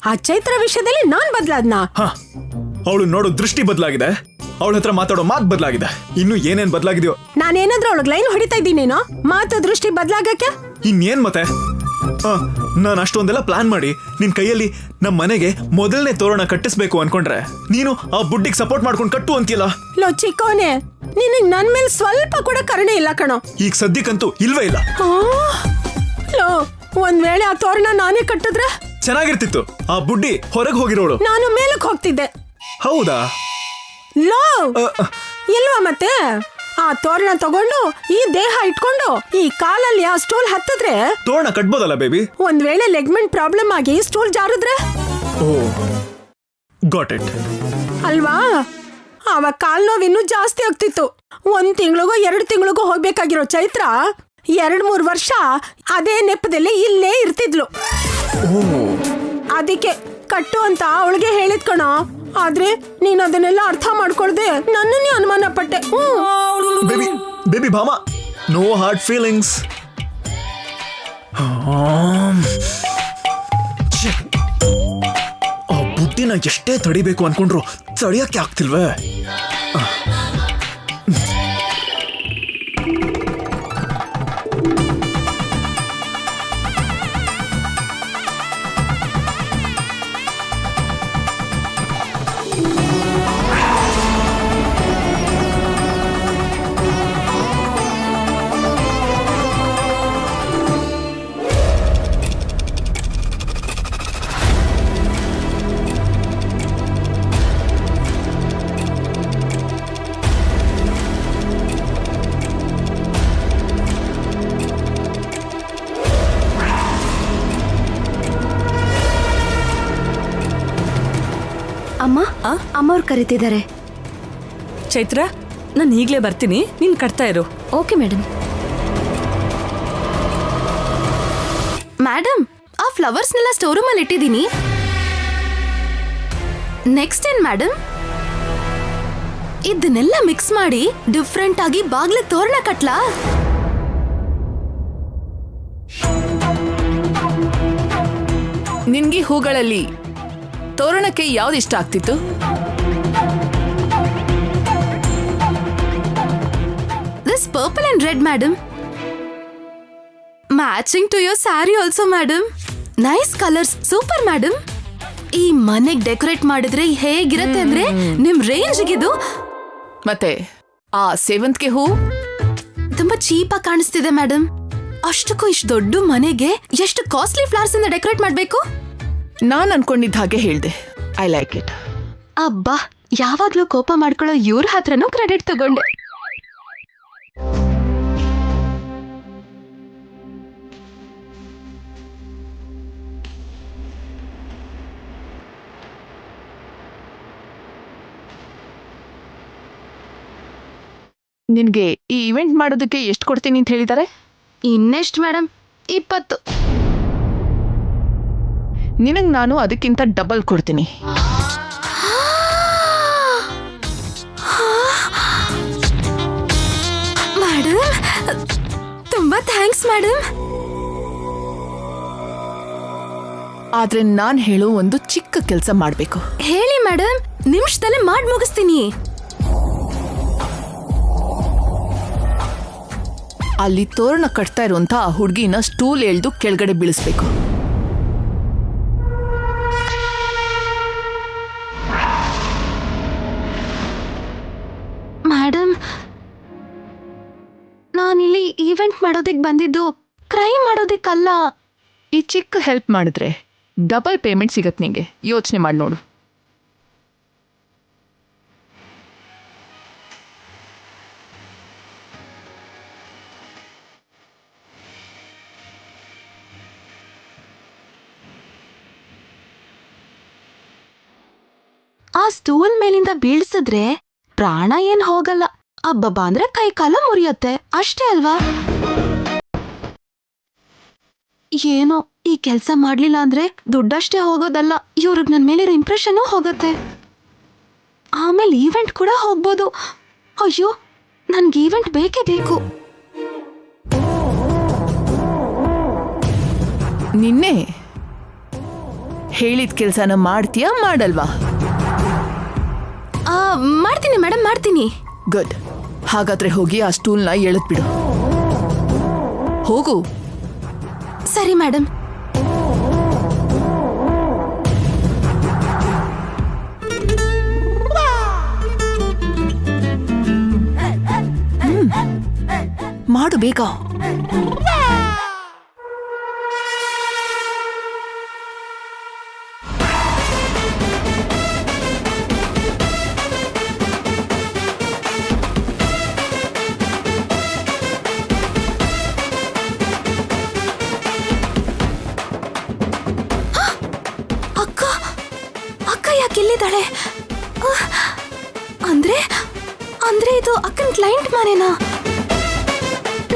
ಆ ಚೈತ್ರ ವಿಷಯದಲ್ಲಿ ನಾನ್ ಬದ್ಲಾದ್ನ? ಅವಳು ನೋಡೋ ದೃಷ್ಟಿ ಬದಲಾಗಿದೆ, ಅವಳ ಹತ್ರ ಮಾತಾಡೋ ಮಾತು ಬದಲಾಗಿದೆ. ಇನ್ನು ಏನೇನ್ ಬದಲಾಗಿದೆಯೋ. ನಾನೇನಾದ್ರೂ ಅವಳಿಗೆ ಲೈನ್ ಹೊಡಿತಾ ಇದ್ದೀನೇನೋ ಮಾತು ದೃಷ್ಟಿ ಬದಲಾಗಕ್ಕೆ? ಇನ್ನೇನ್ ಮತ್ತೆ? ನಾನು ಅಷ್ಟೊಂದೆಲ್ಲ ಪ್ಲಾನ್ ಮಾಡಿ ನಿನ್ ಕೈಯಲ್ಲಿ ನಮ್ಮ ಮನೆಗೆ ಮೊದಲನೇ ತೋರಣ ಕಟ್ಟಿಸ್ಬೇಕು ಅನ್ಕೊಂಡ್ರೆ ನೀನು ಆ ಬುಡ್ಡಿಗೆ ಸಪೋರ್ಟ್ ಮಾಡ್ಕೊಂಡು ಕಟ್ಟು ಅಂತೀಯಲ್ಲ. ಲೋ ಚಿಕ್ಕೋನೆ, ನಿನಗ್ ನನ್ ಮೇಲೆ ಸ್ವಲ್ಪ ಕೂಡ ಕರುಣೆ ಇಲ್ಲ ಕಣೋ. ಈಗ ಸದ್ಯಕ್ಕಂತೂ ಇಲ್ವೇ ಇಲ್ಲ. ಲೋ, ಒಂದ್ ವೇಳೆ ಆ ತೋರಣ ನಾನೇ ಕಟ್ಟಿದ್ರೆ ಚೆನ್ನಾಗಿರ್ತಿತ್ತು. ಆ ಬುಡ್ಡಿ ಹೊರಗೆ ಹೋಗಿರೋಳು, ನಾನು ಮೇಲಕ್ಕೆ ಹೋಗ್ತಿದ್ದೆ. ಹೌದಾ? ಲೋ ಇಲ್ವಾ ಮತ್ತೆ? ಆ ತೋರಣ ತಗೊಂಡು ಈ ದೇಹ ಇಟ್ಕೊಂಡು ಈ ಕಾಲಲ್ಲಿ ಆ ಸ್ಟೂಲ್ ಹತ್ತಿದ್ರೆ ತೋರಣ ಕಟ್ಬೋದಲ್ಲ ಬೇಬಿ? ಒಂದ್ ವೇಳೆ ಲೆಗ್ಮೆಂಟ್ ಪ್ರಾಬ್ಲಮ್ ಆಗಿ ಸ್ಟೂಲ್ ಜಾರಿದ್ರೆ? Oh got it. ಅಲ್ವಾ? ಆವಾಗ ಕಾಲ್ ನೋವು ಇನ್ನೂ ಜಾಸ್ತಿ ಆಗ್ತಿತ್ತು. 1 ತಿಂಗಳಿಗೋ 2 ತಿಂಗಳಿಗೋ ಹೋಗ್ಬೇಕಾಗಿರೋ ಚೈತ್ರ 2-3 ವರ್ಷ ಅದೇ ನೆಪದಲ್ಲಿ ಇಲ್ಲೇ ಇರ್ತಿದ್ಲು. ಅದಕ್ಕೆ ಕಟ್ಟು ಅಂತ ಅವಳಿಗೆ ಹೇಳಿದ್ ಕಣೋ. ಆದ್ರೆ ನೀನ್ ಅದನ್ನೆಲ್ಲ ಅರ್ಥ ಮಾಡ್ಕೊಳ್ದೆ ನನ್ನನ್ನೇ ಅನುಮಾನ ಪಟ್ಟೆ. Baby baby Bhama, no hard feelings. ಆ ಬುದ್ಧಿನ ಎಷ್ಟೇ ತಡಿಬೇಕು ಅನ್ಕೊಂಡ್ರು ತಡಿಯಕ್ಕೆ ಆಗ್ತಿಲ್ವೇ? ಅಮ್ಮ, ಅಮ್ಮವ್ರು ಕರೀತಿದ್ದಾರೆ. ಚೈತ್ರ, ನಾನು ಈಗಲೇ ಬರ್ತೀನಿ, ನೀನು ಕಟ್ತಾ ಇರು. Okay madam. ಮೇಡಮ್, ಆ ಫ್ಲವರ್ಸ್ನೆಲ್ಲ ಸ್ಟೋರ್ ರೂಮಲ್ಲಿ ಇಟ್ಟಿದ್ದೀನಿ. ನೆಕ್ಸ್ಟ್ ಏನ್ ಮೇಡಮ್? ಇದನ್ನೆಲ್ಲ ಮಿಕ್ಸ್ ಮಾಡಿ ಡಿಫ್ರೆಂಟ್ ಆಗಿ ಬಾಗ್ಲ ತೋರಣ ಕಟ್ಲಾ? ನಿನ್ಗೆ ಹೂಗಳಲ್ಲಿ ತೋರಣಕ್ಕೆ ಯಾವ್ದು ಇಷ್ಟ ಆಗ್ತಿತ್ತು? This purple and red madam. Matching to your sari also madam. Nice colours, super madam. ಈ ಮನೆಗ್ ಡೆಕೋರೇಟ್ ಮಾಡಿದ್ರೆ ಹೇಗಿರತ್ತೆ ಅಂದ್ರೆ ನಿಮ್ ರೇಂಜ್ಗಿದು. ಮತ್ತೆ ಆ ಸೇವಂತಿಗೆ ಹೂ ತುಂಬಾ ಚೀಪ್ ಆಗಿ ಕಾಣಿಸ್ತಿದೆ ಮೇಡಮ್. ಅಷ್ಟಕ್ಕೂ ಇಷ್ಟು ದೊಡ್ಡ ಮನೆಗೆ ಎಷ್ಟು ಕಾಸ್ಟ್ಲಿ ಫ್ಲವರ್ಸ್ ಇಂದ ಡೆಕೋರೇಟ್ ಮಾಡ್ಬೇಕು? ನಾನ್ ಅನ್ಕೊಂಡಿದ್ದ ಹಾಗೆ ಹೇಳ್ದೆ. I like it. ಅಬ್ಬಾ, ಯಾವಾಗ್ಲೂ ಕೋಪ ಮಾಡ್ಕೊಳ್ಳೋ ಇವ್ರ ಹತ್ರನೂ ಕ್ರೆಡಿಟ್ ತಗೊಂಡೆ. ನಿನ್ಗೆ ಈ ಇವೆಂಟ್ ಮಾಡೋದಕ್ಕೆ ಎಷ್ಟು ಕೊಡ್ತೀನಿ ಅಂತ ಹೇಳಿದ್ದಾರೆ? ಇನ್ನೆಷ್ಟು ಮೇಡಮ್? 20. ನಿನಗ್ ನಾನು ಅದಕ್ಕಿಂತ ಡಬಲ್ ಕೊಡ್ತೀನಿ. ಮೇಡಮ್, ತುಂಬಾ ಥ್ಯಾಂಕ್ಸ್ ಮೇಡಮ್. ಆದ್ರೆ ನಾನ್ ಹೇಳೋ ಒಂದು ಚಿಕ್ಕ ಕೆಲಸ ಮಾಡ್ಬೇಕು. ಹೇಳಿ ಮೇಡಮ್, ನಿಮಿಷದಲ್ಲೇ ಮಾಡಿ ಮುಗಿಸ್ತೀನಿ. ಅಲ್ಲಿ ತೋರಣ ಕಟ್ತಾ ಇರುವಂತ ಆ ಹುಡುಗಿನ ಸ್ಟೂಲ್ ಎಳ್ದು ಕೆಳಗಡೆ ಬೀಳಿಸ್ಬೇಕು. ಮೇಡಮ್, ನಾನಿಲ್ಲಿ ಈವೆಂಟ್ ಮಾಡೋದಕ್ಕೆ ಬಂದಿದ್ದು ಕ್ರೈ ಮಾಡೋದಕ್ಕಲ್ಲ. ಈ ಚಿಕ್ಕ ಹೆಲ್ಪ್ ಮಾಡಿದ್ರೆ ಡಬಲ್ ಪೇಮೆಂಟ್ ಸಿಗತ್ತೆ ನಿಂಗೆ. ಯೋಚನೆ ಮಾಡಿ ನೋಡು. ಆ ಸ್ಟೂಲ್ ಮೇಲಿಂದ ಬೀಳ್ಸಿದ್ರೆ ಪ್ರಾಣ ಏನ್ ಹೋಗಲ್ಲ. ಅಬ್ಬಬ್ಬಾ ಅಂದ್ರೆ ಕೈ ಕಾಲ ಮುರಿಯತ್ತೆ ಅಷ್ಟೇ ಅಲ್ವಾ? ಏನೋ ಈ ಕೆಲ್ಸ ಮಾಡ್ಲಿಲ್ಲ ಅಂದ್ರೆ ದುಡ್ಡಷ್ಟೇ ಹೋಗೋದಲ್ಲ, ಇವ್ರಿಗೆ ನನ್ ಮೇಲಿರೋ ಇಂಪ್ರೆಷನ್ ಹೋಗತ್ತೆ. ಆಮೇಲೆ ಈವೆಂಟ್ ಕೂಡ ಹೋಗ್ಬೋದು. ಅಯ್ಯೋ, ನನ್ಗೆ ಈವೆಂಟ್ ಬೇಕೇ ಬೇಕು. ನಿನ್ನೆ ಹೇಳಿದ ಕೆಲ್ಸನ ಮಾಡ್ತೀಯಾ ಮಾಡಲ್ವಾ? ಮಾಡ್ತೀನಿ ಮೇಡಮ್, ಮಾಡ್ತೀನಿ. ಗುಡ್. ಹಾಗಾದ್ರೆ ಹೋಗಿ ಆ ಸ್ಟೂಲ್ನ ಎಳೆದ್ಬಿಡು. ಹೋಗು. ಸರಿ ಮೇಡಮ್. ಮಾಡು ಬೇಗ. ಅಕ್ಕ ಅಕ್ಕ ಯಾಕೆ ಇಲ್ಲಿದ್ದಾಳೆ? ಅಂದ್ರೆ ಅಂದ್ರೆ ಇದು ಅಕ್ಕನ ಕ್ಲೈಂಟ್ ಮನೆನಾ?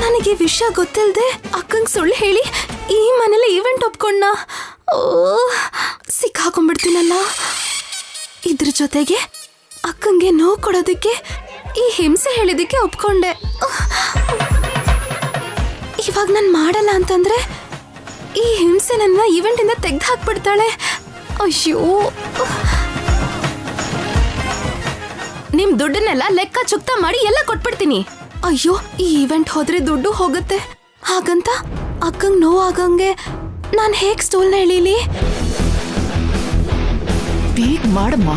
ನನಗೆ ವಿಷಯ ಗೊತ್ತಿಲ್ಲದೆ ಅಕ್ಕಂಗೆ ಸುಳ್ಳು ಹೇಳಿ ಈ ಮನೇಲಿ ಈವೆಂಟ್ ಒಪ್ಕೊಂಡ. ಸಿಕ್ಕಾಕೊಂಡ್ಬಿಡ್ತೀನಲ್ಲ. ಇದ್ರ ಜೊತೆಗೆ ಅಕ್ಕಂಗೆ ನೋವು ಕೊಡೋದಕ್ಕೆ ಈ ಹಿಂಸೆ ಹೇಳಿದಕ್ಕೆ ಒಪ್ಕೊಂಡೆ. ಇವಾಗ ನಾನು ಮಾಡಲ್ಲ ಅಂತಂದ್ರೆ ಈ ಹಿಂಸೆ ನನ್ನ ಈವೆಂಟಿಂದ ತೆಗೆದು ಹಾಕ್ಬಿಡ್ತಾಳೆ. ಅಯ್ಯೋ, ನಿಮ್ ದುಡ್ಡನ್ನೆಲ್ಲ ಲೆಕ್ಕ ಚುಕ್ತ ಮಾಡಿ ಎಲ್ಲ ಕೊಟ್ಬಿಡ್ತೀನಿ. ಅಯ್ಯೋ, ಈ ಈವೆಂಟ್ ಹೋದ್ರೆ ದುಡ್ಡು ಹೋಗುತ್ತೆ. ಹಾಗಂತ ಅಕ್ಕಂಗ್ ನೋವಾಗಂಗೆ ನಾನು ಹೇಗ್ ಸ್ಟೂಲ್ನ ಎಳೀಲಿ? ಬೇಗ ಮಾಡಮ್ಮ.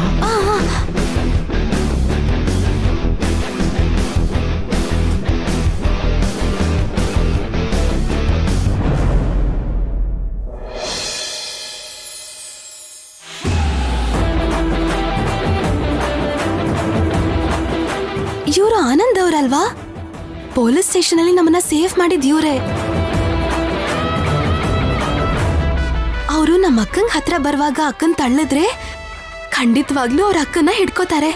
ಇವರು ಆನಂದ್ ಅವರಲ್ವಾ? ಪೊಲೀಸ್ ಸ್ಟೇಷನ್ ಅಲ್ಲಿ ನಮ್ಮನ್ನ ಸೇಫ್ ಮಾಡಿದ್ ಇವ್ರೆ. ಅವರು ನಮ್ಮ ಅಕ್ಕಂಗ್ ಹತ್ರ ಬರುವಾಗ ಅಕ್ಕನ್ ತಳ್ಳಿದ್ರೆ ಖಂಡಿತವಾಗ್ಲೂ ಅವ್ರ ಅಕ್ಕನ ಹಿಡ್ಕೋತಾರೆ.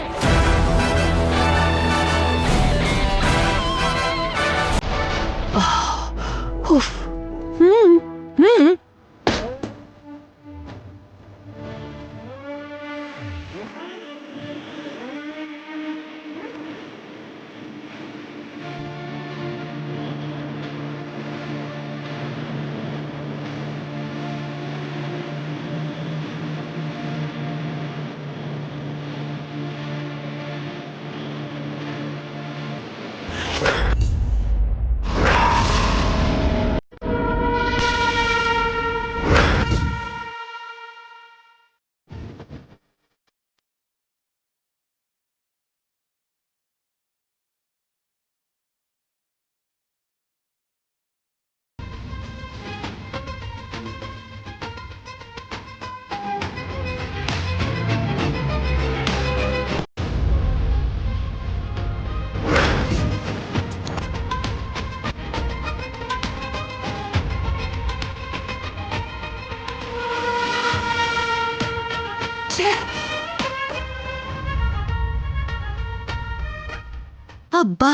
ಅಬ್ಬಾ,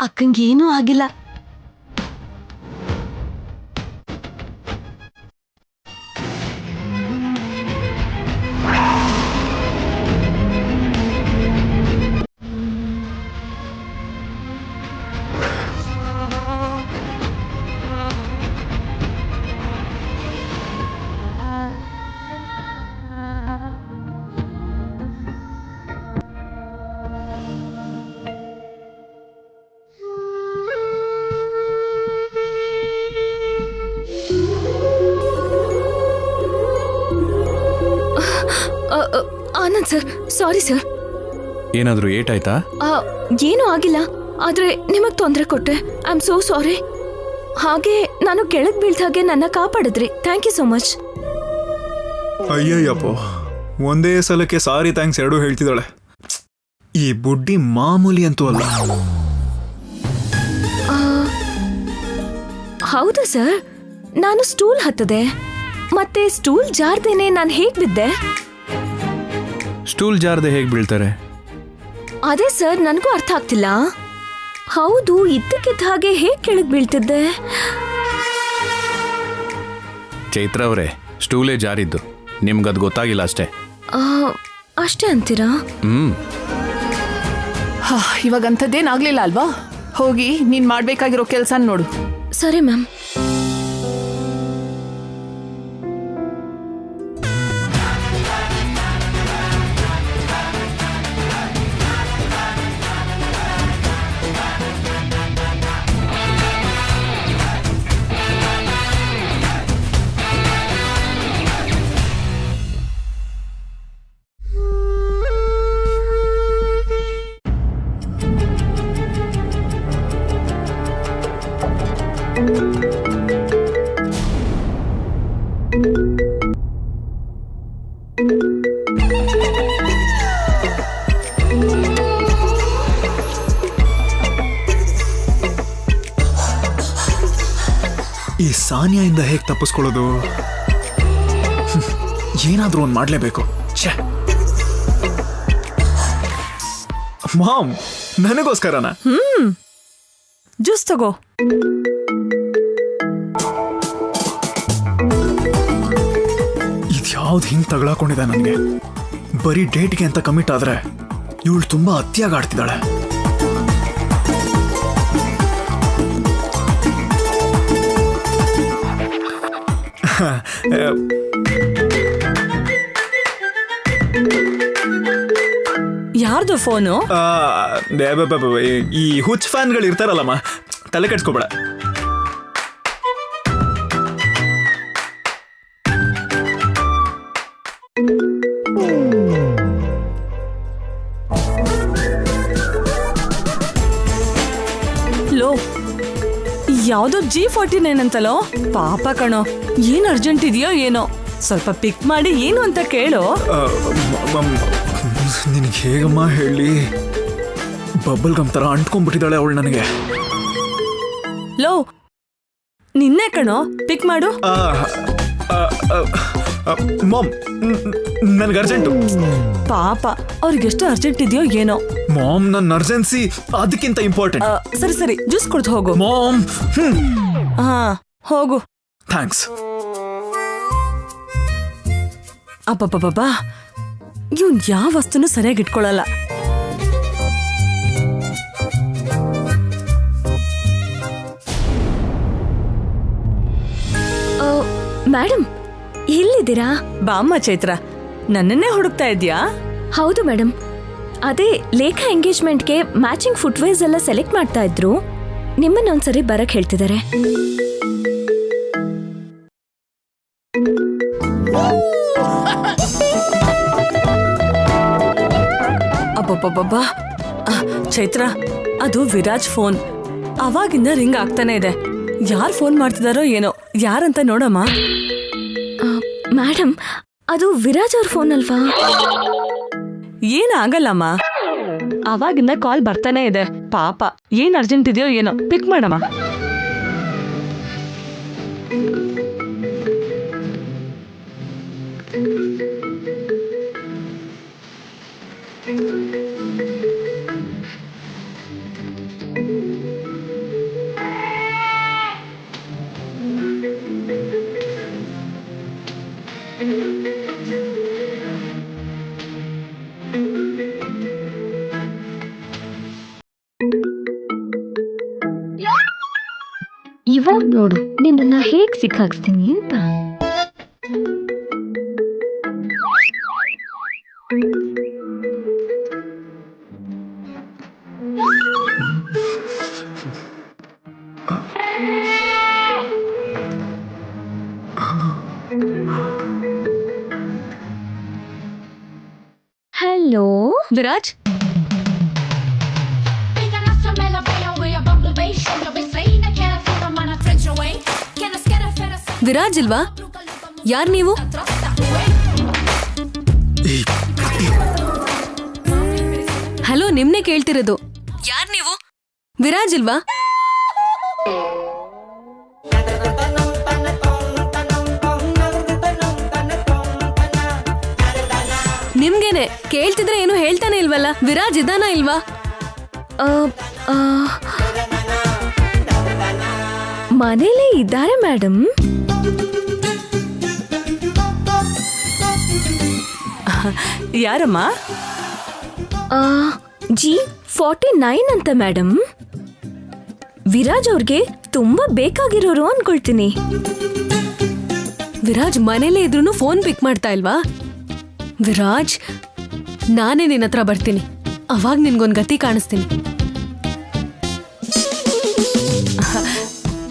ಅಕ್ಕಂಗೇನೂ ಆಗಿಲ್ಲ. Anand sir, sorry sir. ಏನಾದರೂ ಏಟಾಯ್ತಾ? ಏನೂ ಆಗಿಲ್ಲ, ಆದ್ರೆ ನಿಮಗ್ ತೊಂದರೆ ಕೊಟ್ಟೆ. I am so sorry. ಹಾಗೆ ನಾನು ಕೆಳಗ್ ಬೀಳ್ದಾಗೆ ನನ್ನ ಕಾಪಾಡಿದ್ರಿ. Thank you so much. ಅಯ್ಯಯ್ಯಪ್ಪ, ಒಂದೇ ಸಲಕ್ಕೆ ಸಾರಿ ಥ್ಯಾಂಕ್ಸ್ ಎರಡೂ ಹೇಳ್ತಿದ್ದಾಳೆ. ಈ ಬುಡ್ಡಿ ಮಾಮೂಲಿ ಅಂತೂ ಅಲ್ಲ. ಹೌದು ಸರ್, ನಾನು ಸ್ಟೂಲ್ ಹತ್ತದೆ, ಮತ್ತೆ ಸ್ಟೂಲ್ ಜಾರ್ದೇನೆ ನಾನು ಹೇಗ್ ಬಿದ್ದೆ? ಸ್ಟೂಲ್ ಜಾರದೆ ಹೇಗೆ ಬೀಳ್ತಾರೆ? ಅದೇ ಸರ್, ನನಗೂ ಅರ್ಥ ಆಗ್ತಿಲ್ಲ. ಹೌದು, ಇದ್ದಕ್ಕಿದ್ದ ಹಾಗೆ ಹೇಗ್ ಕೆಳಗ್ ಬೀಳ್ತಿದ್ದೆ? ಚೈತ್ರ ಅವರೇ, ಸ್ಟೂಲೇ ಜಾರಿದ್ದು, ನಿಮ್ಗದು ಗೊತ್ತಾಗಿಲ್ಲ ಅಷ್ಟೇ. ಅಷ್ಟೇ ಅಂತೀರಾ? ಇವಾಗಂಥದ್ದೇನಾಗ್ಲಿಲ್ಲ ಅಲ್ವಾ? ಹೋಗಿ ನೀನ್ ಮಾಡ್ಬೇಕಾಗಿರೋ ಕೆಲ್ಸ ನೋಡು. ಸರಿ ಮ್ಯಾಮ್. ಈ ಸಾನಿಯಾಯಿಂದ ಹೇಗೆ ತಪ್ಪಿಸ್ಕೊಳ್ಳೋದು? ಏನಾದ್ರೂ ಒಂದು ಮಾಡ್ಲೇಬೇಕು. ಛೇ, ಮಾಮ್, ನನಗೋಸ್ಕರನ? ಜ್ಯೂಸ್ ತಗೋ. ಇದ್ಯಾವ್ದು ಹಿಂಗ್ ತಗೊಳಕೊಂಡಿದೆ ನನಗೆ? ಬರೀ ಡೇಟ್ಗೆ ಅಂತ ಕಮಿಟ್ ಆದ್ರೆ ಇವಳು ತುಂಬಾ ಅತಿಯಾಗಿ ಆಡ್ತಿದ್ದಾಳೆ. ಯಾರ್ದು ಫೋನು? ಈ ಹುಚ್ ಫ್ಯಾನ್ಗಳು ಇರ್ತಾರಲ್ಲಮ್ಮ, ತಲೆ ಕೆಡ್ಸ್ಕೊಬೇಡ. ಲೋ, ಯಾವ್ದೋ G49 ಅಂತಲೋ? ಪಾಪ ಕಣೋ, ಏನ್ ಅರ್ಜೆಂಟ್ ಇದೆಯೋ ಏನೋ, ಸ್ವಲ್ಪ ಪಿಕ್ ಮಾಡಿ ಏನು ಅಂತ ಕೇಳು. ನಿನಗೆ ಹೇಗಮ್ಮ ಹೇಳಿ? ಬಬಲ್ ಗಮ್ ತರ ಅಂಟ್ಕೊಂಡ್ಬಿಟ್ಟಿದ್ದಾಳೆ ಅವಳು ನನಗೆ. ಲೋ, ನಿನ್ನೆ ಕಣೋ, ಪಿಕ್ ಮಾಡು. ಮಾಮ್, ನನ್ಗೆ ಅರ್ಜೆಂಟು. ಪಾಪ, ಅವ್ರಿಗೆಷ್ಟು ಅರ್ಜೆಂಟ್ ಇದೆಯೋ ಏನೋ. ಮಾಮ್, ನನ್ನ ಅರ್ಜೆನ್ಸಿ ಅದಕ್ಕಿಂತ ಇಂಪಾರ್ಟೆಂಟ್. ಸರಿ ಸರಿ, ಜ್ಯೂಸ್ ಕುಡ್ದು ಹೋಗು. ಮಾಮ್. ಹಾ, ಹೋಗು. ಥ್ಯಾಂಕ್ಸ್. ಅಬ್ಬಬ್ಬಬ್ಬಾ, ಇವ್ನ್ ಯಾವ ವಸ್ತುನು ಸರಿಯಾಗಿ ಇಟ್ಕೊಳ್ಳಲ್ಲ. ಮೇಡಮ್, ಎಲ್ಲಿದ್ದೀರಾ? ಬಾಮ್ಮ ಚೈತ್ರ, ನನ್ನನ್ನೇ ಹುಡುಕ್ತಾ ಇದ್ಯಾ? ಹೌದು ಮೇಡಮ್, ಅದೇ ಲೇಖಾ ಎಂಗೇಜ್ಮೆಂಟ್ಗೆ ಮ್ಯಾಚಿಂಗ್ ಫುಟ್ವೇರ್ಸ್ ಎಲ್ಲ ಸೆಲೆಕ್ಟ್ ಮಾಡ್ತಾ ಇದ್ರು. ನಿಮ್ಮನ್ನ ಒಂದ್ಸರಿ ಬರಕ್ ಹೇಳ್ತಿದ್ದಾರೆ. ಅಬ್ಬಬ್ಬಬ್ಬಾ, ಚೈತ್ರ, ಅದು ವಿರಾಜ್ ಫೋನ್. ಅವಾಗಿಂದ ರಿಂಗ್ ಆಗ್ತಾನೆ ಇದೆ. ಯಾರು ಫೋನ್ ಮಾಡ್ತಿದಾರೋ ಏನೋ, ಯಾರಂತ ನೋಡಮ್ಮ. ಮೇಡಮ್, ಅದು ವಿರಾಜ್ ಅವ್ರ ಫೋನ್ ಅಲ್ವಾ? ಏನಾಗಲ್ಲಮ್ಮ, ಅವಾಗಿಂದ ಕಾಲ್ ಬರ್ತಾನೆ ಇದೆ. ಪಾಪ, ಏನ್ ಅರ್ಜೆಂಟ್ ಇದೆಯೋ ಏನೋ, ಪಿಕ್ ಮಾಡಮ್ಮ. ಇವಾಗ ನೋಡು ನಿನ್ನ ಹೇಗ್ ಸಿಕ್ಕಾಕ್ಸ್ತೀನಿ ಅಂತ. ಹಲೋ ವಿರಾಜ್, ವಿರಾಜ್ ಇಲ್ವಾ? ಯಾರ್ ನೀವು? ಹಲೋ, ನಿಮ್ನೆ ಕೇಳ್ತಿರೋದು. ಯಾರ್ ನೀವು? ವಿರಾಜ್ ಇಲ್ವಾ? ನಿಮ್ಗೇನೆ ಕೇಳ್ತಿದ್ರೆ ಏನು ಹೇಳ್ತಾನೆ ಇಲ್ವಲ್ಲ. ವಿರಾಜ್ ಇದಾನ ಇಲ್ವಾ? ಮನೇಲೇ ಇದ್ದಾರೆ ಮೇಡಮ್. ಯಾರಮ್ಮ? G49 ಅಂತ ಮೇಡಮ್. ವಿರಾಜ್ ಅವ್ರಿಗೆ ತುಂಬಾ ಬೇಕಾಗಿರೋರು ಅನ್ಕೊಳ್ತೀನಿ. ವಿರಾಜ್ ಮನೇಲೇ ಇದ್ರೂ ಫೋನ್ ಪಿಕ್ ಮಾಡ್ತಾ ಇಲ್ವಾ? ವಿರಾಜ್, ನಾನೇ ನಿನ್ನ ಹತ್ರ ಬರ್ತೀನಿ, ಅವಾಗ ನಿನ್ಗೊಂದು ಗತಿ ಕಾಣಿಸ್ತೀನಿ.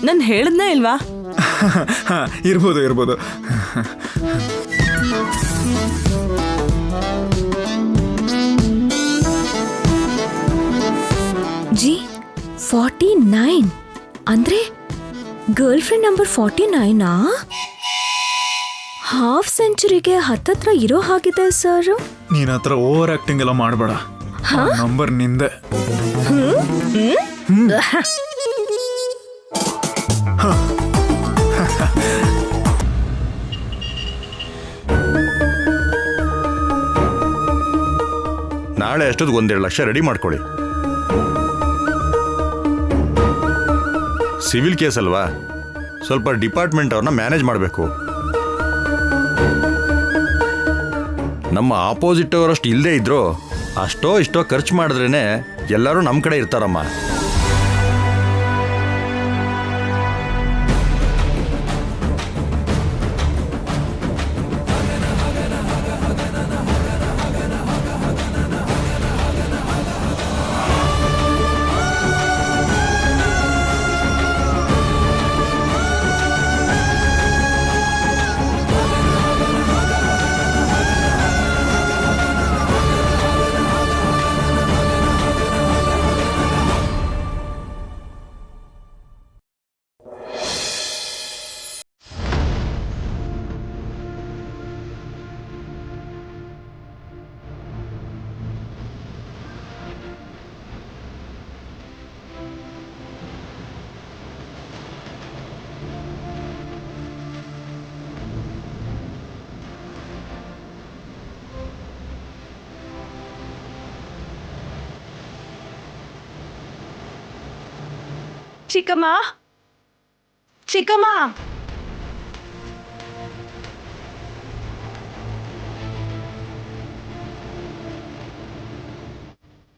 ನಾನು ಹೇಳದ್ನ ಇಲ್ವಾ? ಇರ್ಬೋದು ಇರ್ಬೋದು. G49 ಅಂದ್ರೆ ಗರ್ಲ್ ಫ್ರೆಂಡ್ ನಂಬರ್ 49 ಹಾಫ್ ಸೆಂಚುರಿಗೆ ಹತ್ತತ್ರ ಇರೋ ಹಾಗಿದೆ ಸರ್. ನೀನ್ ಹತ್ರ ಓವರ್ ಆಕ್ಟಿಂಗ್ ಎಲ್ಲ ಮಾಡಬೇಡ. ನಂಬರ್ ನಿಂದೆ. ನಾಳೆ ಅಷ್ಟೊತ್ತಿಗೆ 1.5 ಲಕ್ಷ ರೆಡಿ ಮಾಡ್ಕೊಳ್ಳಿ. ಸಿವಿಲ್ ಕೇಸ್ ಅಲ್ವಾ, ಸ್ವಲ್ಪ ಡಿಪಾರ್ಟ್ಮೆಂಟ್ ಅವ್ರನ್ನ ಮ್ಯಾನೇಜ್ ಮಾಡಬೇಕು. ನಮ್ಮ ಆಪೋಸಿಟ್ ಅವರಷ್ಟು ಇಲ್ಲದೆ ಇದ್ರು ಅಷ್ಟೋ ಇಷ್ಟೋ ಖರ್ಚು ಮಾಡಿದ್ರೇನೆ ಎಲ್ಲರೂ ನಮ್ಮ ಕಡೆ ಇರ್ತಾರಮ್ಮ. ಚಿಕ್ಕಮ್ಮ, ಚಿಕ್ಕಮ್ಮ,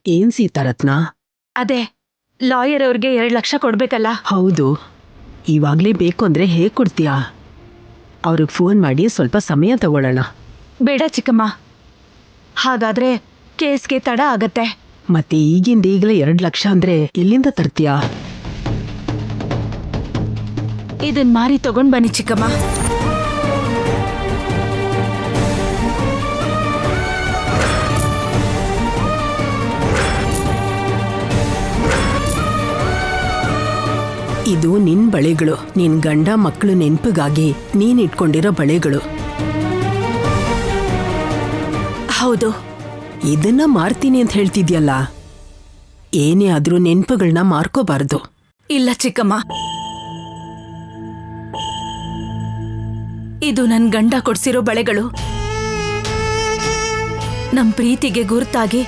ಏನ್ ಸೀತಾರತ್ನ? ಅದೇ ಲಾಯರ್ ಅವ್ರಿಗೆ 2 ಲಕ್ಷ ಕೊಡ್ಬೇಕಲ್ಲ. ಹೌದು, ಇವಾಗ್ಲೇ ಬೇಕು ಅಂದ್ರೆ ಹೇಗ್ ಕೊಡ್ತೀಯಾ? ಅವ್ರಿಗೆ ಫೋನ್ ಮಾಡಿ ಸ್ವಲ್ಪ ಸಮಯ ತಗೊಳ್ಳೋಣ. ಬೇಡ ಚಿಕ್ಕಮ್ಮ, ಹಾಗಾದ್ರೆ ಕೇಸ್ಗೆ ತಡ ಆಗತ್ತೆ. ಮತ್ತೆ ಈಗಿಂದ ಈಗಲೇ 2 ಲಕ್ಷ ಅಂದ್ರೆ ಎಲ್ಲಿಂದ ತರ್ತೀಯಾ? ಇದನ್ ಮಾರಿ ತಗೊಂಡ್ ಬನ್ನಿ ಚಿಕ್ಕಮ್ಮ. ಇದು ನಿನ್ ಬಳೆಗಳು, ನಿನ್ ಗಂಡ ಮಕ್ಕಳು ನೆನ್ಪಿಗಾಗಿ ನೀನ್ ಇಟ್ಕೊಂಡಿರೋ ಬಳೆಗಳು. ಹೌದು. ಇದನ್ನ ಮಾರ್ತೀನಿ ಅಂತ ಹೇಳ್ತಿದ್ಯಲ್ಲ, ಏನೇ ಆದ್ರೂ ನೆನ್ಪುಗಳನ್ನ ಮಾರ್ಕೋಬಾರ್ದು. ಇಲ್ಲ ಚಿಕ್ಕಮ್ಮ, ಇದು ನನ್ ಗಂಡ ಕೊಡ್ಸಿರೋ ಬಳೆಗಳು. ನಮ್ ಪ್ರೀತಿಗೆ ಗುರುತಾಗಿ,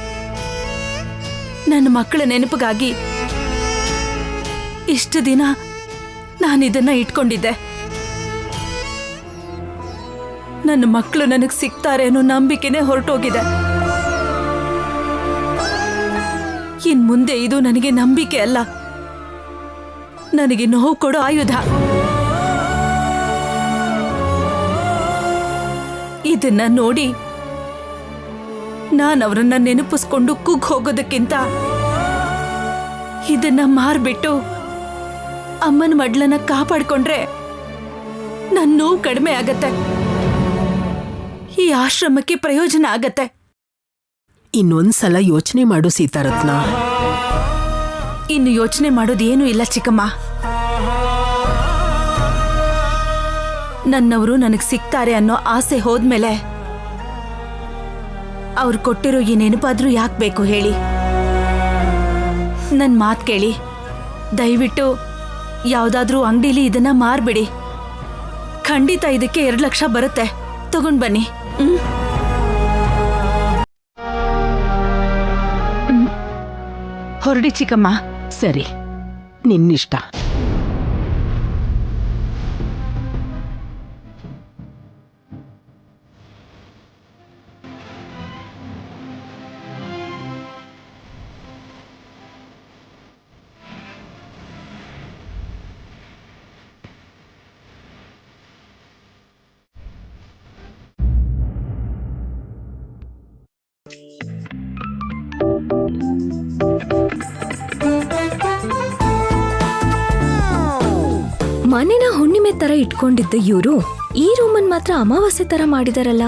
ನನ್ನ ಮಕ್ಕಳ ನೆನಪಿಗಾಗಿ ಇಷ್ಟು ದಿನ ನಾನಿದನ್ನ ಇಟ್ಕೊಂಡಿದ್ದೆ. ನನ್ನ ಮಕ್ಕಳು ನನಗ್ ಸಿಗ್ತಾರೆ ಅನ್ನೋ ನಂಬಿಕೆನೇ ಹೊರಟೋಗಿದೆ. ಇನ್ ಮುಂದೆ ಇದು ನನಗೆ ನಂಬಿಕೆ ಅಲ್ಲ, ನನಗೆ ನೋವು ಕೊಡೋ ಆಯುಧ. ಇದನ್ನ ನೋಡಿ ನಾನು ಅವರನ್ನ ನೆನಪಿಸ್ಕೊಂಡು ಕುಗ್ಗ್ ಹೋಗೋದಕ್ಕಿಂತ ಇದನ್ನ ಮಾರ್ಬಿಟ್ಟು ಅಮ್ಮನ ಮಡ್ಲನ್ನ ಕಾಪಾಡ್ಕೊಂಡ್ರೆ ನನ್ನ ನೋವು ಕಡಿಮೆ ಆಗತ್ತೆ, ಈ ಆಶ್ರಮಕ್ಕೆ ಪ್ರಯೋಜನ ಆಗತ್ತೆ. ಇನ್ನೊಂದ್ಸಲ ಯೋಚನೆ ಮಾಡು ಸೀತಾರತ್ನ. ಇನ್ನು ಯೋಚನೆ ಮಾಡೋದೇನೂ ಇಲ್ಲ ಚಿಕ್ಕಮ್ಮ. ನನ್ನವರು ನನಗ್ ಸಿಗ್ತಾರೆ ಅನ್ನೋ ಆಸೆ ಹೋದ್ಮೇಲೆ ಅವ್ರು ಕೊಟ್ಟಿರೋ ಈ ನೆನಪಾದ್ರೂ ಯಾಕೆ ಬೇಕು ಹೇಳಿ? ನನ್ ಮಾತ್ ಕೇಳಿ, ದಯವಿಟ್ಟು ಯಾವ್ದಾದ್ರೂ ಅಂಗಡಿಲಿ ಇದನ್ನ ಮಾರ್ಬಿಡಿ. ಖಂಡಿತ ಇದಕ್ಕೆ 2 ಲಕ್ಷ ಬರುತ್ತೆ. ತಗೊಂಡ್ ಬನ್ನಿ. ಹೊರಡಿ ಚಿಕ್ಕಮ್ಮ. ಸರಿ, ನಿನ್ನಿಷ್ಟ. ಮನೆನ ಹುಣ್ಣಿಮೆ ತರ ಇಟ್ಕೊಂಡಿದ್ದ ಇವರು ಈ ರೂಮನ್ ಮಾತ್ರ ಅಮಾವಾಸ್ಯೆ ತರ ಮಾಡಿದಾರಲ್ಲ.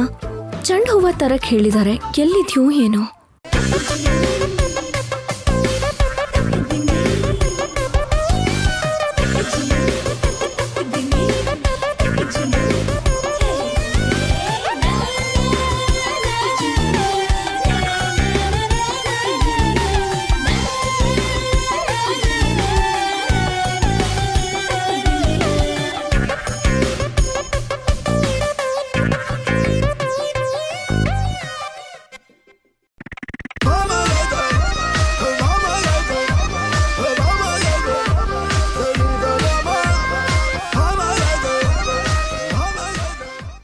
ಚಂಡ್ ಹೂವ ತರಕ್ ಹೇಳಿದ್ದಾರೆ. ಎಲ್ಲಿದ್ಯೋ ಏನೋ.